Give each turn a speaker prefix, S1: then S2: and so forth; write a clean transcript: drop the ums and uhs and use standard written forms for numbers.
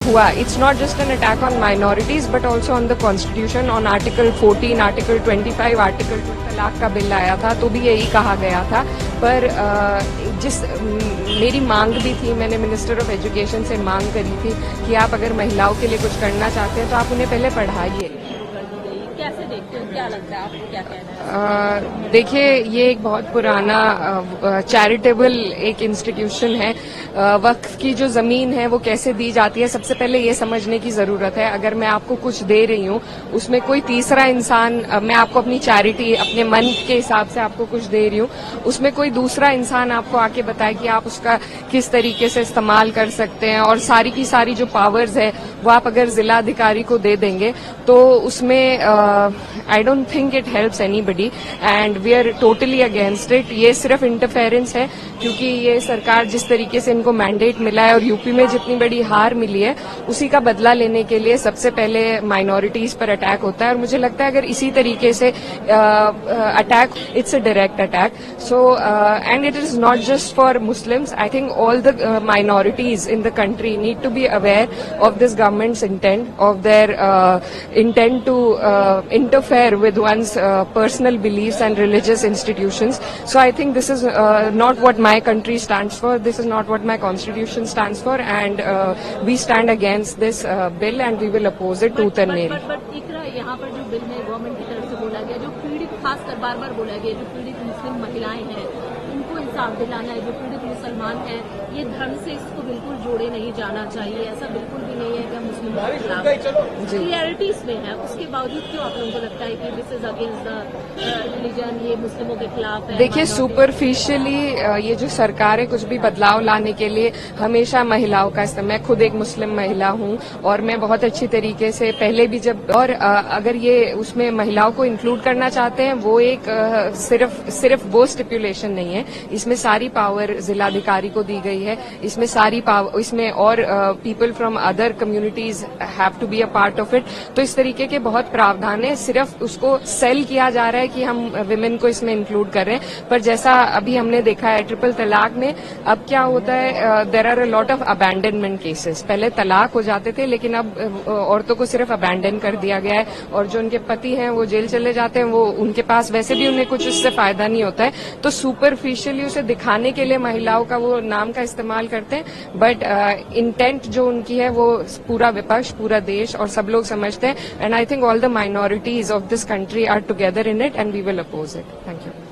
S1: हुआ, it's not just an attack on minorities but also on the constitution, on article 14, article 25, article 2 तलाक का bill आया था तो भी यही कहा गया था। पर मेरी मांग भी थी, मैंने मिनिस्टर ऑफ एजुकेशन से मांग करी थी कि आप अगर महिलाओं के लिए कुछ करना चाहते हैं तो आप उन्हें पहले पढ़ाइए।
S2: कैसे देखते हो, क्या लगता है, आपको क्या कहना है?
S1: देखिए, ये एक बहुत पुराना चैरिटेबल एक इंस्टीट्यूशन है। वक्फ की जो जमीन है वो कैसे दी जाती है, सबसे पहले ये समझने की जरूरत है। अगर मैं आपको कुछ दे रही हूँ, उसमें कोई तीसरा इंसान, मैं आपको अपनी चैरिटी अपने मन के हिसाब से आपको कुछ दे रही हूँ, उसमें कोई दूसरा इंसान आपको आके बताए कि आप उसका किस तरीके से इस्तेमाल कर सकते हैं, और सारी की सारी जो पावर्स है वो आप अगर जिला अधिकारी को दे देंगे तो उसमें I don't think it helps anybody and we are totally against it. ये सिर्फ इंटरफेरेंस है, क्योंकि ये सरकार जिस तरीके से इनको मैंडेट मिला है और यूपी में जितनी बड़ी हार मिली है उसी का बदला लेने के लिए सबसे पहले माइनॉरिटीज पर अटैक होता है। और मुझे लगता है अगर इसी तरीके से attack, it's a direct attack. So and it is not just for Muslims, I think all the minorities in the country need to be aware of this government's intent, of their intent to interfere with one's personal beliefs and religious institutions. So I think this is not what my country stands for. This is not what my constitution stands for, and we stand against this bill and we will oppose it tooth and nail.
S2: But इकरा, यहाँ पर जो bill में government की तरफ से बोला गया, जो पीड़ित, खासकर बार बार बोला गया, जो पीड़ित मुस्लिम महिलाएं हैं उनको इंसाफ दिलाना है, जो पीड़ित मुसलमान हैं, ये धर्म से इसको बिल्कुल जोड़े नहीं जाना चाहिए। ऐसा बिल्कुल भी नहीं है कि मुस्लिमों के खिलाफ क्लियरिटी इसमें है, उसके बावजूद क्यों आप लोगों को लगता है कि this is against the religion, ये मुस्लिमों के खिलाफ है?
S1: देखिए, सुपरफिशियली ये जो सरकार है कुछ भी बदलाव लाने के लिए हमेशा महिलाओं का इस्तेमाल, मैं खुद एक मुस्लिम महिला हूं और मैं बहुत अच्छी तरीके से पहले भी जब, और अगर ये उसमें महिलाओं को इंक्लूड करना चाहते हैं, वो एक सिर्फ वो स्टिपुलेशन नहीं है, इसमें सारी पावर जिलाधिकारी को दी गई है, इसमें सारी पावर, इसमें और people from other communities have to be a part of it. तो इस तरीके के बहुत प्रावधान है, सिर्फ उसको सेल किया जा रहा है कि हम विमेन को इसमें इंक्लूड कर रहे हैं। पर जैसा अभी हमने देखा है ट्रिपल तलाक में, अब क्या होता है, there are a lot of abandonment cases. पहले तलाक हो जाते थे, लेकिन अब औरतों को सिर्फ अबैंडन कर दिया गया है, और जो उनके पति हैं वो जेल चले जाते हैं, वो उनके पास वैसे भी उन्हें कुछ इससे फायदा नहीं होता है। तो सुपरफिशियली उसे दिखाने के लिए महिलाओं का वो नाम का इस्तेमाल करते हैं, बट इंटेंट जो उनकी है वो पूरा विपक्ष, पूरा देश और सब लोग समझते हैं। And I think all the minorities of this country are together in it and we will oppose it. Thank you.